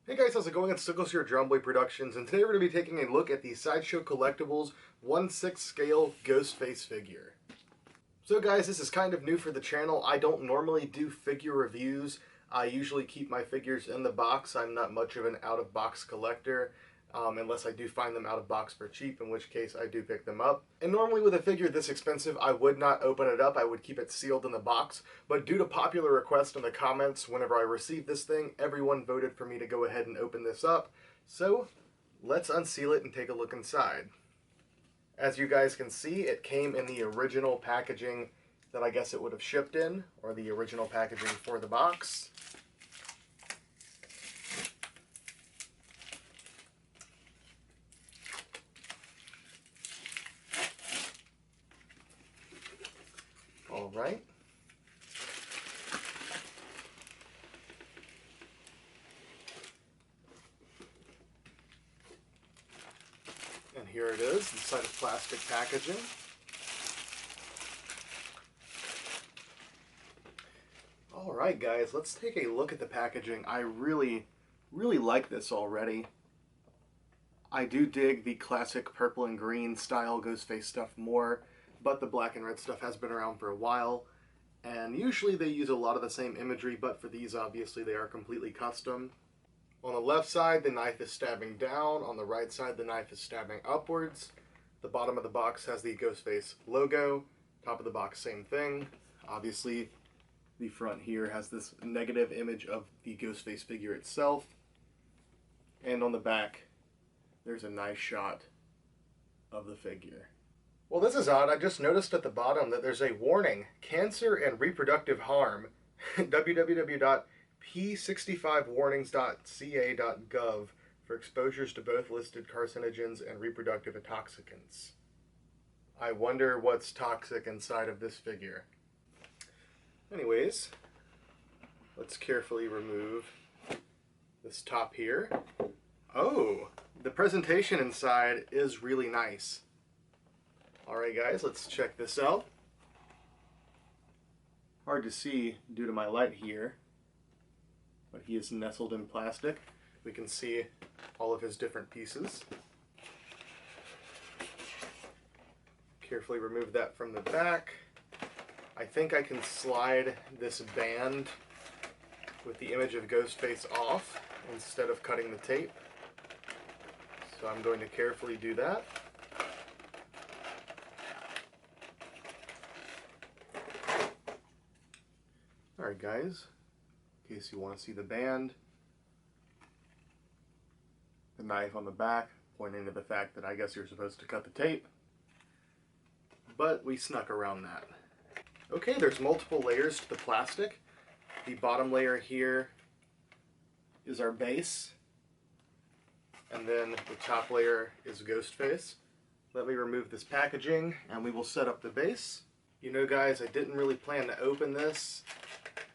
Hey guys, how's it going? It's Stickles here at Drumboy Productions, and today we're going to be taking a look at the Sideshow Collectibles 1/6 scale Ghostface figure. So guys, this is kind of new for the channel. I don't normally do figure reviews. I usually keep my figures in the box. I'm not much of an out-of-box collector, unless I do find them out of box for cheap, in which case I do pick them up. And normally with a figure this expensive, I would not open it up. I would keep it sealed in the box. But due to popular request in the comments, whenever I received this thing, everyone voted for me to go ahead and open this up. So let's unseal it and take a look inside. As you guys can see, it came in the original packaging that I guess it would have shipped in, or the original packaging for the box. All right. And here it is, inside of plastic packaging. Alright guys, let's take a look at the packaging. I really like this already. I do dig the classic purple and green style Ghostface stuff more, but the black and red stuff has been around for a while. And usually they use a lot of the same imagery, but for these obviously they are completely custom. On the left side, the knife is stabbing down. On the right side, the knife is stabbing upwards. The bottom of the box has the Ghostface logo. Top of the box, same thing. Obviously, the front here has this negative image of the Ghostface figure itself. And on the back, there's a nice shot of the figure. Well, this is odd. I just noticed at the bottom that there's a warning. Cancer and reproductive harm. www.p65warnings.ca.gov for exposures to both listed carcinogens and reproductive intoxicants. I wonder what's toxic inside of this figure. Anyways, let's carefully remove this top here. Oh, the presentation inside is really nice. Alright guys, let's check this out. Hard to see due to my light here, but he is nestled in plastic. We can see all of his different pieces. Carefully remove that from the back. I think I can slide this band with the image of Ghostface off instead of cutting the tape. So I'm going to carefully do that. Alright guys, in case you want to see the band, the knife on the back pointing to the fact that I guess you're supposed to cut the tape, but we snuck around that. Okay, there's multiple layers to the plastic. The bottom layer here is our base, and then the top layer is Ghostface. Let me remove this packaging and we will set up the base. You know guys, I didn't really plan to open this,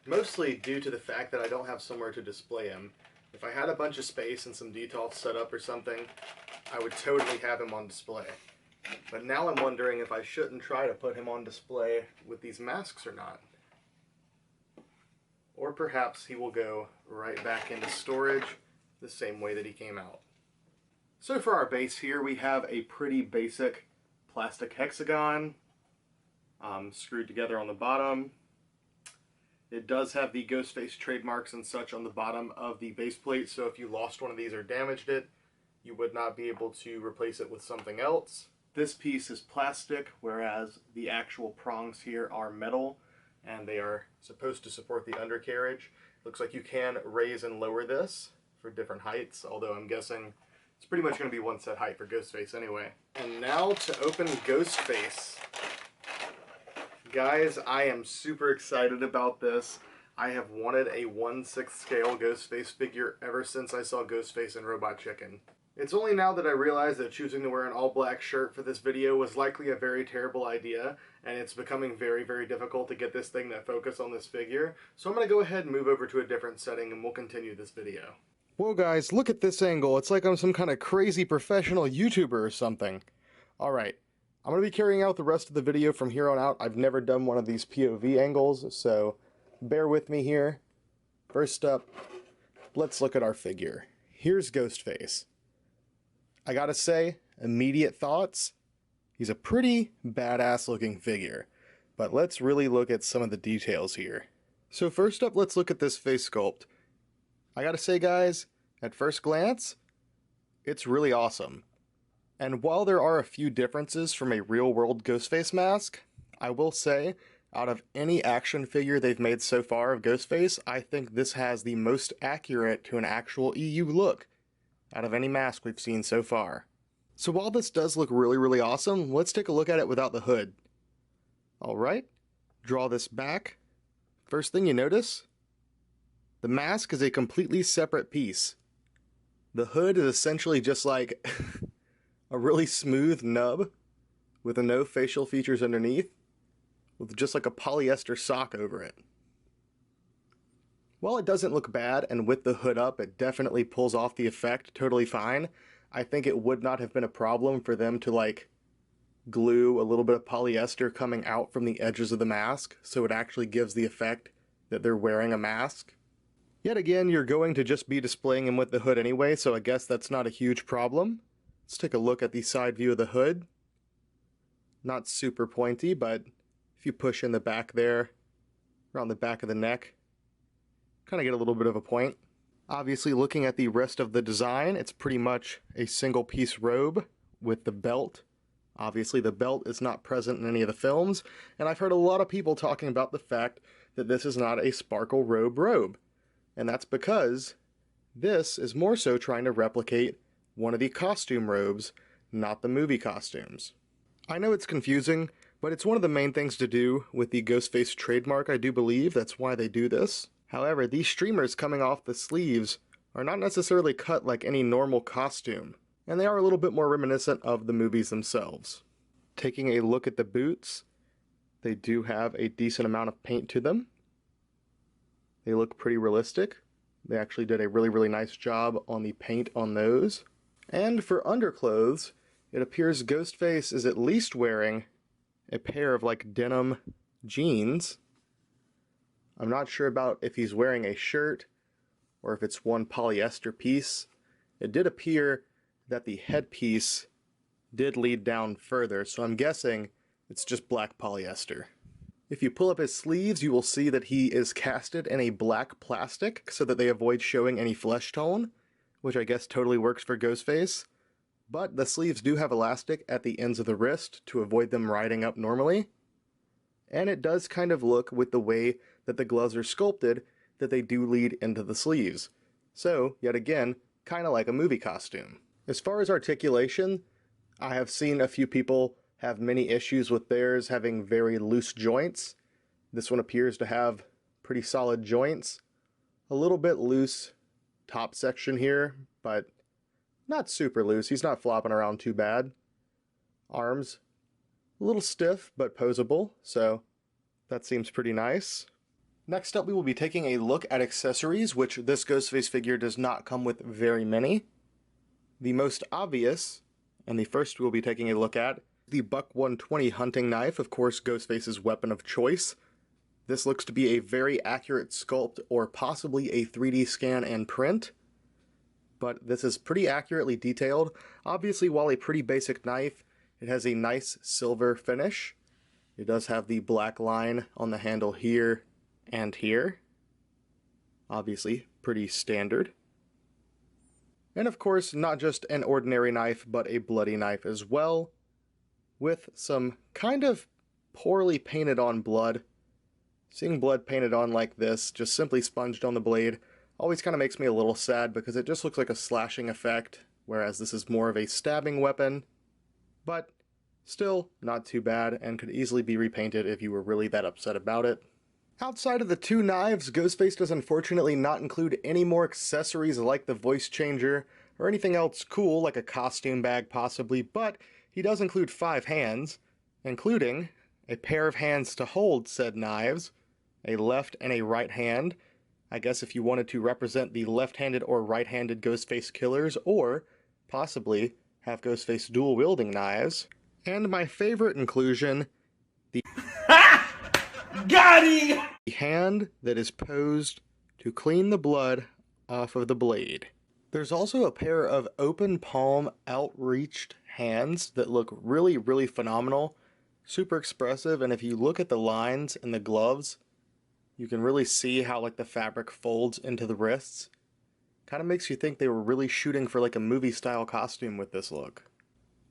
mostly due to the fact that I don't have somewhere to display him. If I had a bunch of space and some details set up or something, I would totally have him on display. But now I'm wondering if I shouldn't try to put him on display with these masks or not. Or perhaps he will go right back into storage the same way that he came out. So for our base here, we have a pretty basic plastic hexagon screwed together on the bottom. It does have the Ghostface trademarks and such on the bottom of the base plate, so if you lost one of these or damaged it, you would not be able to replace it with something else. This piece is plastic, whereas the actual prongs here are metal, and they are supposed to support the undercarriage. Looks like you can raise and lower this for different heights, although I'm guessing it's pretty much going to be one set height for Ghostface anyway. And now to open Ghostface. Guys, I am super excited about this. I have wanted a 1/6 scale Ghostface figure ever since I saw Ghostface in Robot Chicken. It's only now that I realize that choosing to wear an all-black shirt for this video was likely a very terrible idea, and it's becoming very difficult to get this thing to focus on this figure. So I'm going to go ahead and move over to a different setting and we'll continue this video. Whoa guys, look at this angle. It's like I'm some kind of crazy professional YouTuber or something. Alright, I'm going to be carrying out the rest of the video from here on out. I've never done one of these POV angles, so bear with me here. First up, let's look at our figure. here's Ghostface. I gotta say, immediate thoughts, he's a pretty badass looking figure. But let's really look at some of the details here. So first up, let's look at this face sculpt. I gotta say, guys, at first glance, it's really awesome. And while there are a few differences from a real-world Ghostface mask, I will say, out of any action figure they've made so far of Ghostface, I think this has the most accurate to an actual EU look out of any mask we've seen so far. So while this does look really, really awesome, let's take a look at it without the hood. Alright, draw this back. First thing you notice, the mask is a completely separate piece. The hood is essentially just like a really smooth nub with no facial features underneath, with just like a polyester sock over it. While it doesn't look bad, and with the hood up it definitely pulls off the effect totally fine, I think it would not have been a problem for them to like glue a little bit of polyester coming out from the edges of the mask so it actually gives the effect that they're wearing a mask. Yet again, you're going to just be displaying him with the hood anyway, so I guess that's not a huge problem. Let's take a look at the side view of the hood. Not super pointy, but if you push in the back there, around the back of the neck, kind of get a little bit of a point. Obviously, looking at the rest of the design, it's pretty much a single piece robe with the belt. Obviously, the belt is not present in any of the films, and I've heard a lot of people talking about the fact that this is not a sparkle robe. And that's because this is more so trying to replicate one of the costume robes, not the movie costumes. I know it's confusing, but it's one of the main things to do with the Ghostface trademark, I do believe. That's why they do this. However, these streamers coming off the sleeves are not necessarily cut like any normal costume, and they are a little bit more reminiscent of the movies themselves. Taking a look at the boots, they do have a decent amount of paint to them. They look pretty realistic. They actually did a really, really nice job on the paint on those. And for underclothes, it appears Ghostface is at least wearing a pair of like denim jeans. I'm not sure about if he's wearing a shirt or if it's one polyester piece. It did appear that the headpiece did lead down further, so I'm guessing it's just black polyester. If you pull up his sleeves, you will see that he is casted in a black plastic so that they avoid showing any flesh tone, which I guess totally works for Ghostface. But the sleeves do have elastic at the ends of the wrist to avoid them riding up normally. And it does kind of look, with the way that the gloves are sculpted, that they do lead into the sleeves. So, yet again, kind of like a movie costume. As far as articulation, I have seen a few people have many issues with theirs having very loose joints. This one appears to have pretty solid joints. A little bit loose top section here, but not super loose. He's not flopping around too bad. Arms, a little stiff, but posable, so that seems pretty nice. Next up, we will be taking a look at accessories, which this Ghostface figure does not come with very many. The most obvious, and the first we'll be taking a look at, the Buck 120 hunting knife, of course Ghostface's weapon of choice. This looks to be a very accurate sculpt, or possibly a 3D scan and print. But this is pretty accurately detailed. Obviously, while a pretty basic knife, it has a nice silver finish. It does have the black line on the handle here and here. Obviously, pretty standard. And of course, not just an ordinary knife, but a bloody knife as well, with some kind of poorly painted on blood. Seeing blood painted on like this, just simply sponged on the blade, always kind of makes me a little sad because it just looks like a slashing effect, whereas this is more of a stabbing weapon. But still not too bad, and could easily be repainted if you were really that upset about it. Outside of the two knives, Ghostface does unfortunately not include any more accessories like the voice changer, or anything else cool like a costume bag possibly, but he does include 5 hands, including a pair of hands to hold said knives, a left and a right hand, I guess if you wanted to represent the left-handed or right-handed Ghostface killers, or possibly have Ghostface dual-wielding knives, and my favorite inclusion, the Got him! hand that is posed to clean the blood off of the blade. There's also a pair of open palm outreached hands that look really, really phenomenal, super expressive, and if you look at the lines in the gloves, you can really see how like the fabric folds into the wrists. Kind of makes you think they were really shooting for like a movie style costume with this look.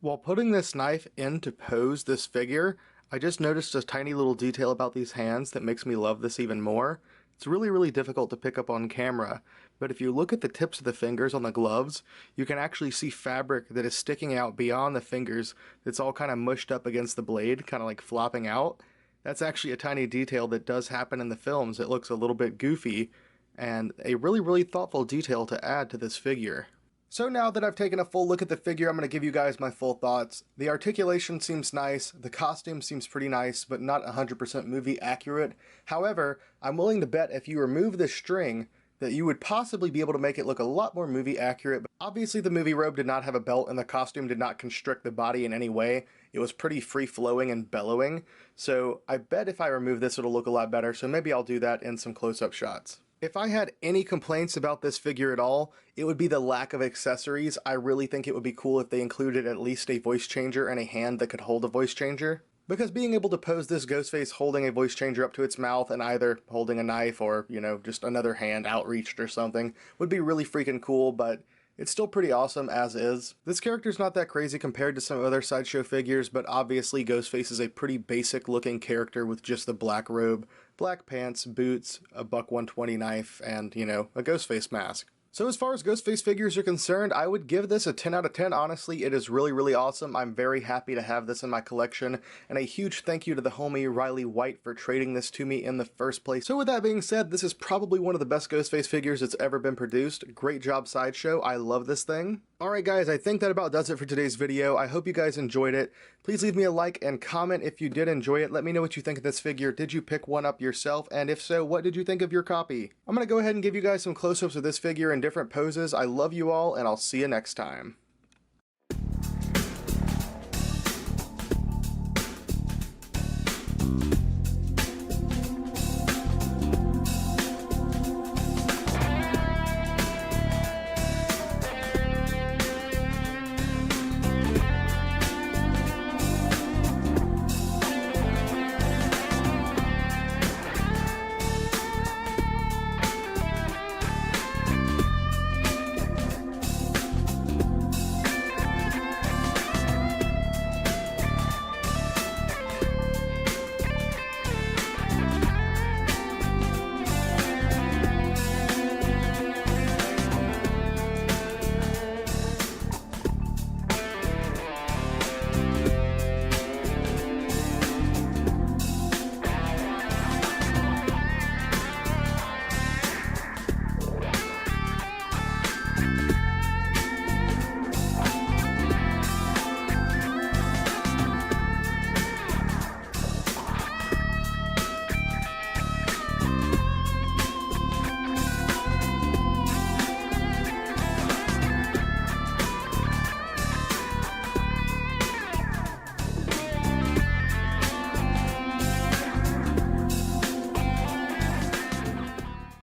While putting this knife in to pose this figure, I just noticed a tiny little detail about these hands that makes me love this even more. It's really, really difficult to pick up on camera, but if you look at the tips of the fingers on the gloves, you can actually see fabric that is sticking out beyond the fingers that's all kind of mushed up against the blade, kind of like flopping out. That's actually a tiny detail that does happen in the films. It looks a little bit goofy, and a really, really thoughtful detail to add to this figure. So now that I've taken a full look at the figure, I'm going to give you guys my full thoughts. The articulation seems nice, the costume seems pretty nice, but not 100% movie accurate. However, I'm willing to bet if you remove this string, that you would possibly be able to make it look a lot more movie accurate. But obviously the movie robe did not have a belt and the costume did not constrict the body in any way. It was pretty free-flowing and bellowing, so I bet if I remove this it'll look a lot better, so maybe I'll do that in some close-up shots. If I had any complaints about this figure at all, it would be the lack of accessories. I really think it would be cool if they included at least a voice changer and a hand that could hold a voice changer. Because being able to pose this Ghostface holding a voice changer up to its mouth and either holding a knife or, you know, just another hand outreached or something would be really freaking cool, but it's still pretty awesome as is. This character's not that crazy compared to some other Sideshow figures, but obviously Ghostface is a pretty basic looking character with just the black robe, black pants, boots, a buck 120 knife, and, you know, a Ghostface mask. So as far as Ghostface figures are concerned, I would give this a 10 out of 10. Honestly, it is really, really awesome. I'm very happy to have this in my collection, and a huge thank you to the homie Riley White for trading this to me in the first place. So with that being said, this is probably one of the best Ghostface figures that's ever been produced. Great job, Sideshow. I love this thing. Alright guys, I think that about does it for today's video. I hope you guys enjoyed it. Please leave me a like and comment if you did enjoy it. Let me know what you think of this figure. Did you pick one up yourself? And if so, what did you think of your copy? I'm going to go ahead and give you guys some close-ups of this figure in different poses. I love you all, and I'll see you next time.